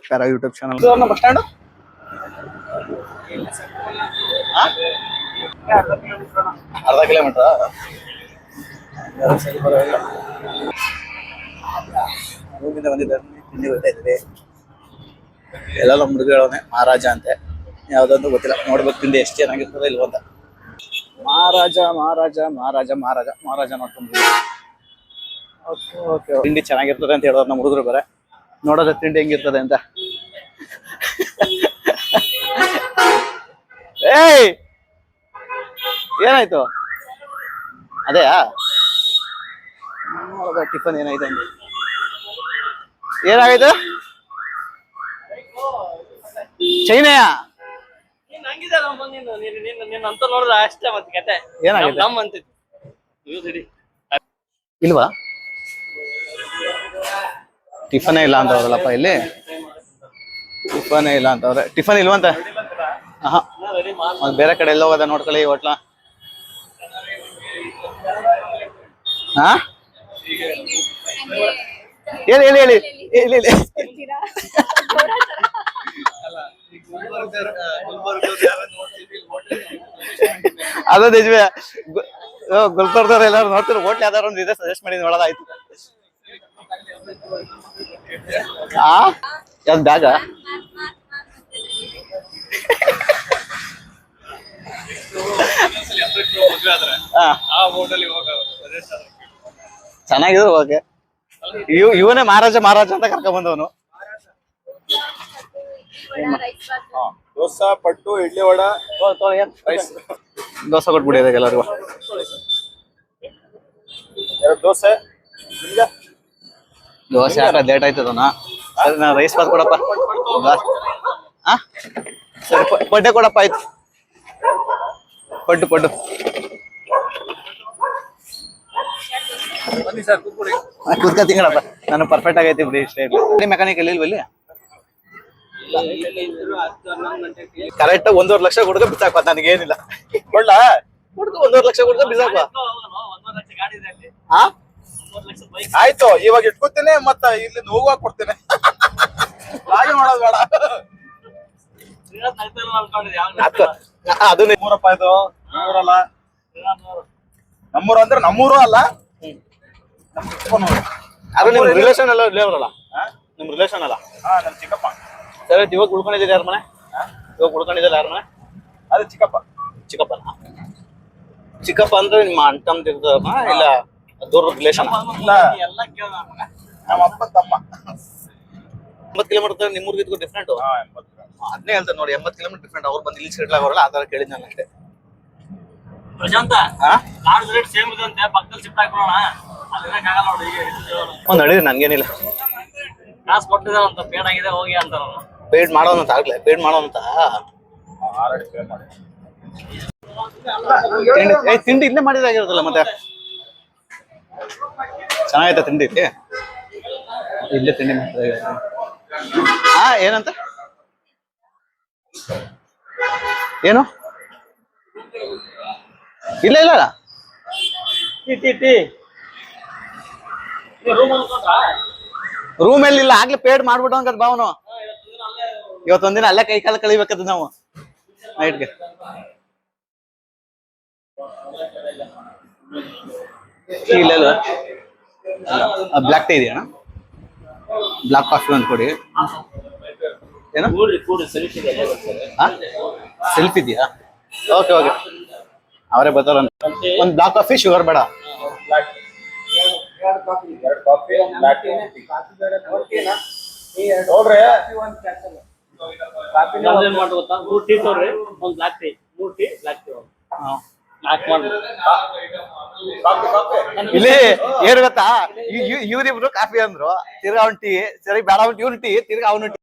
Para YouTube channel bus stand ಅರ್ಧ kilometre ರೂಮಿಂದ ಬಂದಿದ್ದಾರೆ. ತಿಂಡಿ ಬರ್ತಾ ಇದ್ದೀವಿ. ಎಲ್ಲ ನಮ್ಮ ಹುಡುಗಗಳವನೇ ಮಹಾರಾಜ ಅಂತೆ, ಯಾವ್ದಂತ ಗೊತ್ತಿಲ್ಲ. ನೋಡ್ಬೇಕು ತಿಂಡಿ ಎಷ್ಟು ಚೆನ್ನಾಗಿರ್ತದೆ ಇಲ್ವ ಅಂತ. ಮಹಾರಾಜ ಮಹಾರಾಜ ಮಹಾರಾಜ ಮಹಾರಾಜ ಮಹಾರಾಜ ನೋಡ್ಕೊಂಡ್ಬಿಡಿ. ಓಕೆ ಓಕೆ, ತಿಂಡಿ ಚೆನ್ನಾಗಿರ್ತದೆ ಅಂತ ಹೇಳೋರು ನಮ್ಮ ಹುಡುಗರು ಬರ. ನೋಡೋದ ತಿಂಡಿ ಹೆಂಗಿರ್ತದೆ ಅಂತ. ಏಯ್ ಏನಾಯ್ತು? ಅದೇ ಟಿಫನ್ ಏನಾಯ್ತು ಅಂತ. ಏನಾಗೈತು? ಚೈನಯ ಇಲ್ವಾ? ಟಿಫನೇ ಇಲ್ಲ ಅಂತ ಅವ್ರಲ್ಲಪ್ಪ ಇಲ್ಲಿ. ಟಿಫನೇ ಇಲ್ಲ ಅಂತ ಅವ್ರೆ. ಟಿಫನ್ ಇಲ್ವಂತ? ಹಾ, ಬೇರೆ ಕಡೆ ಎಲ್ಲ ಹೋಗೋದ ನೋಡ್ಕೊಳ್ಳಿ ಹೋಟ್ಲ. ಹಾ, ಹೇಳಿ ಹೇಳಿ ಹೇಳಿ ಹೇಳಿ ಹೇಳಿ. ಅದು ನಿಜವೇ. ಗುಲ್ಬರ್ಗದವ್ರು ಎಲ್ಲಾರು ನೋಡ್ತಿರೋ ಹೋಟ್ಲ್ ಯಾವ್ದಾರು ಒಂದು ಇದೆ ಸಜೆಸ್ಟ್ ಮಾಡಿ ನೋಡೋದಾಯ್ತು. ಯಾವ್ದು ಬ್ಯಾಗ? ಚೆನ್ನಾಗಿದ್ರು ಓಕೆ. ಇವನೇ ಮಹಾರಾಜ ಮಹಾರಾಜ ಅಂತ ಕರ್ಕೊಂಡ್ ಬಂದವನು. ದೋಸಾ ಪಟ್ಟು ಇಡ್ಲಿ ವಡ ದೋಸೆ ಕೊಟ್ಬಿಡಿ ಎಲ್ಲರಿಗೂ. ದೋಸೆ ದೋಸೆ ಯಾಕೆ ಲೇಟ್ ಆಯ್ತದನ? ಸರಿ, ನಾ ರೈಸ್ ಬಾತ್ ಕೊಡಪ್ಪ. ಸರಿ, ಪಡ್ಡೆ ಕೊಡಪ್ಪ. ಆಯ್ತು, ಪಡ್ಡು ಪಡ್ಡು ಕೂತ್ಕೊತೀನಿ ಕಣಪ್ಪ. ನಾನು ಪರ್ಫೆಕ್ಟ್ ಆಗೈತಿ ಬಿಡಿ. ಇಷ್ಟೇ ಮೆಕ್ಯಾನಿಕ್ ಇಲ್ವಲ್ಲಿ ಕರೆಕ್ಟ್ 1.5 ಲಕ್ಷ ಕೊಡ್ಕೊ ಬಿಸಾಕ. ನನಗೇನಿಲ್ಲ ಕೊಡ್ಲ, ಕೊಡ್ಕೊ 1.5 ಲಕ್ಷ ಕೊಡ್ಕೊ ಬಿಸಾಕ. ಆಯ್ತು, ಇವಾಗ ಇಟ್ಕೊತೀನಿ, ಮತ್ತ ಇಲ್ಲಿ ಹೋಗುವಾಗ ಕೊಡ್ತೀನಿ. ಹಾಗೆ ಮಾಡೋದು ಬೇಡ. ಅದು ನಮ್ಮೂರಪ್ಪ, ಇದು ನಮ್ಮೂರಲ್ಲ. ನಮ್ಮೂರು ಅಂದ್ರೆ ನಮ್ಮೂರು ಅಲ್ಲ. ಅದು ನಿಮ್ ರಿಲೇಷನ್ ಎಲ್ಲ ಇಲ್ಲೇವ್ರಲ್ಲ? ನಿಮ್ ರಿಲೇಷನ್ ಅಲ್ಲ? ನಮ್ ಚಿಕ್ಕಪ್ಪ. ಸರಿ, ಇವಾಗ ಉಳ್ಕೊಂಡಿದ್ದೀರಿ ಯಾರ ಮನೆ? ಇವಾಗ ಉಳ್ಕೊಂಡಿದ್ದೀರಿ ಯಾರ ಮನೆ? ಅದು ಚಿಕ್ಕಪ್ಪ. ಚಿಕ್ಕಪ್ಪನ? ಚಿಕ್ಕಪ್ಪ ಅಂದ್ರೆ ನಿಮ್ಮ ಅಣ್ಣ ಇರ್ತದಮ್ಮ, ಇಲ್ಲ ದೂರ ರಿಲೇಷನ್? ನಮ್ಮ ಅಪ್ಪ ತಮ್ಮ. 80 ಕಿಲೋಮೀಟರ್ ನಿಮ್ಮೂರ್ಗೆ ಇದಕ್ಕೂ ಡಿಫ್ರೆಂಟ್. ಅದನ್ನೇ ಹೇಳ್ತಾರೆ ನೋಡಿ, 80 ಕಿಲೋಮೀಟರ್ ಡಿಫ್ರೆಂಟ್. ಅವ್ರು ಬಂದು ಇಲ್ಲಿ ಸೆಟ್ಲ್ ಆಗೋರಲ್ಲ, ಆ ತರ ಕೇಳಿದ್ ನಾನು ಅಷ್ಟೇ. ಒಂದ್ ನಡೀರಿ, ನನ್ಗೇನಿಲ್ಲ. ಪೇಡ್ ಮಾಡೋನಂತ ಆಗ್ಲೇ, ಪೇಡ್ ಮಾಡೋನಂತ. ತಿಂಡಿ ಇಲ್ಲೇ ಮಾಡಿದಾಗಿರುತ್ತಲ್ಲ ಮತ್ತೆ. ಚೆನ್ನಾಗೈತೆ ತಿಂಡಿ ಇಲ್ಲಿ. ಇಲ್ಲೇ ತಿಂಡಿ ಮಾಡಿದಾಗಿರುತ್ತೆ. ಏನಂತ? ಏನು? ಇಲ್ಲ ಇಲ್ಲ ರೂಮ್ ಎಲ್ಲಿಲ್ಲ, ಆಗ್ಲೇ ಪೇಡ್ ಮಾಡ್ಬಿಟ್ಟು ಅಂತ ಭಾವನು. ಇವತ್ತೊಂದಿನ ಅಲ್ಲೇ ಕೈ ಕಾಲ ಕಳಿಬೇಕದ ನಾವು ನೈಟ್ಗೆ. ಇಲ್ಲ ಬ್ಲ್ಯಾಕ್ ಟೀ ಇದೆಯಣ್ಣ? ಬ್ಲಾಕ್ ಕಾಫಿ ಒಂದು ಕೊಡಿ. ಏನು ಸೆಲ್ಫ್ ಇದೆಯಾ? ಓಕೆ ಓಕೆ, ಅವರೇ ಬರ್ತಾರಂತ. ಒಂದು ಬ್ಲಾಕ್ ಕಾಫಿ, ಶುಗರ್ ಬೇಡ. ಇಲ್ಲಿ ಏನ್ ಗೊತ್ತಾ, ಇವ್ರಿಬ್ರು ಕಾಫಿ ಅಂದ್ರು, ತಿರ್ಗಾ ಅವ್ನ ಟೀ. ಸರಿ ಬೇಡ, ಅವ್ನ ಇವ್ನ ಟೀ, ತಿರ್ಗಾ ಅವನು ಟೀ.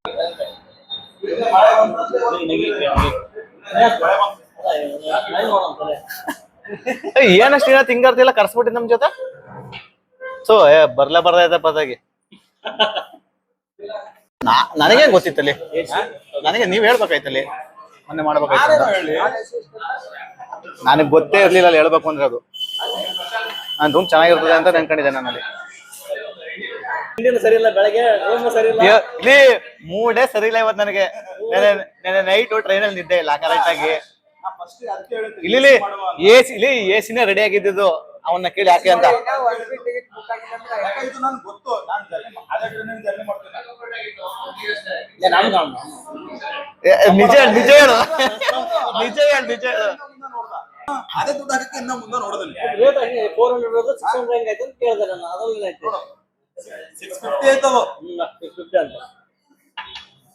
ಏನಷ್ಟು ದಿನ ತಿಂಗಾರ್ತಿಲ್ಲ, ಕರ್ಸ್ಬಿಟ್ಟಿ ನಮ್ ಜೊತೆ. ಸೊ ಬರ್ದೇ ಪದಾಗಿ ನನಗೆ ಗೊತ್ತಿತ್ತಲ್ಲಿ. ನನಗೆ ನೀವ್ ಹೇಳ್ಬೇಕಾಯ್ತಲ್ಲಿ, ಮೊನ್ನೆ ಮಾಡ್ಬೇಕಾಯ್ತು. ನನಗೆ ಗೊತ್ತೇ ಇರ್ಲಿಲ್ಲ ಅಲ್ಲಿ ಹೇಳ್ಬೇಕು ಅಂದ್ರೆ. ಅದು ನಾನು ರೂಮ್ ಚೆನ್ನಾಗಿರ್ತದೆ ಅಂತ ನೆನ್ಕೊಂಡಿದ್ದೆ. ನಾನಲ್ಲಿ ತಿಂಡಿನೂ ಸರಿ ಇಲ್ಲ, ಬೆಳಗ್ಗೆ ರೂಮ್ ಸರಿ ಇಲ್ಲ. ಇಲ್ಲಿ ಮೂಡೇ ಸರಿ ಇಲ್ಲ ಇವತ್ತು ನನಗೆ. ನೆನೆ ನೈಟ್ ಟ್ರೈನ್ ಅಲ್ಲಿ ನಿದ್ದೆ ಇಲ್ಲ ಕರೆಕ್ಟ್ ಆಗಿ. ಇಲ್ಲಿ ಇಲ್ಲಿ ಎಸಿನೇ ರೆಡಿ ಆಗಿದ್ದು, ಅವನ್ನ ಕೇಳಿ ಯಾಕೆ ಅಂತ. ನಿಜ ನಿಜ ಹೇಳು, ನಿಜ ಹೇಳು, ನಿಜ ಹೇಳು. ಅದೇ ದುಡ್ಡು ಹಾಕಕ್ಕೆ ಇನ್ನ ಮುಂದೆ ನೋಡೋದಿಲ್ಲ. 400 600 ಹೆಂಗಾಯ್ತು ಅಂತ ಕೇಳಿದೆ ನಾನು. ಅದ್ರಲ್ಲಿ ಆಯ್ತು 650 ಆಯ್ತದು. 650 ಅಂತ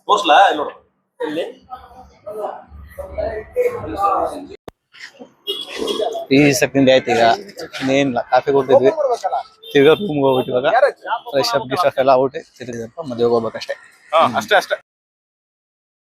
ತೋರ್ಸ್ಲಾ ಇಲ್ಲಿ ನೋಡು. ಇಲ್ಲಿ ಈ ಸೆಕೆಂಡ್ ಆಯ್ತು. ಈಗ ಇನ್ನೇನಿಲ್ಲ, ಕಾಫಿ ಕೊಟ್ಟಿದ್ವಿ, ತಿರ್ಗಾ ರೂಮ್ಗೆ ಹೋಗ್ಬಿಟ್ಟು ಇವಾಗ ಫ್ರೆಶ್ ಅಪ್ ಗಿಶ್ ಎಲ್ಲ ಔಟ್ ತಿರ್ಗಿ ಮದುವೆಗೆ ಹೋಗ್ಬೇಕಷ್ಟೇ. ಅಷ್ಟೇ ಅಷ್ಟೇ.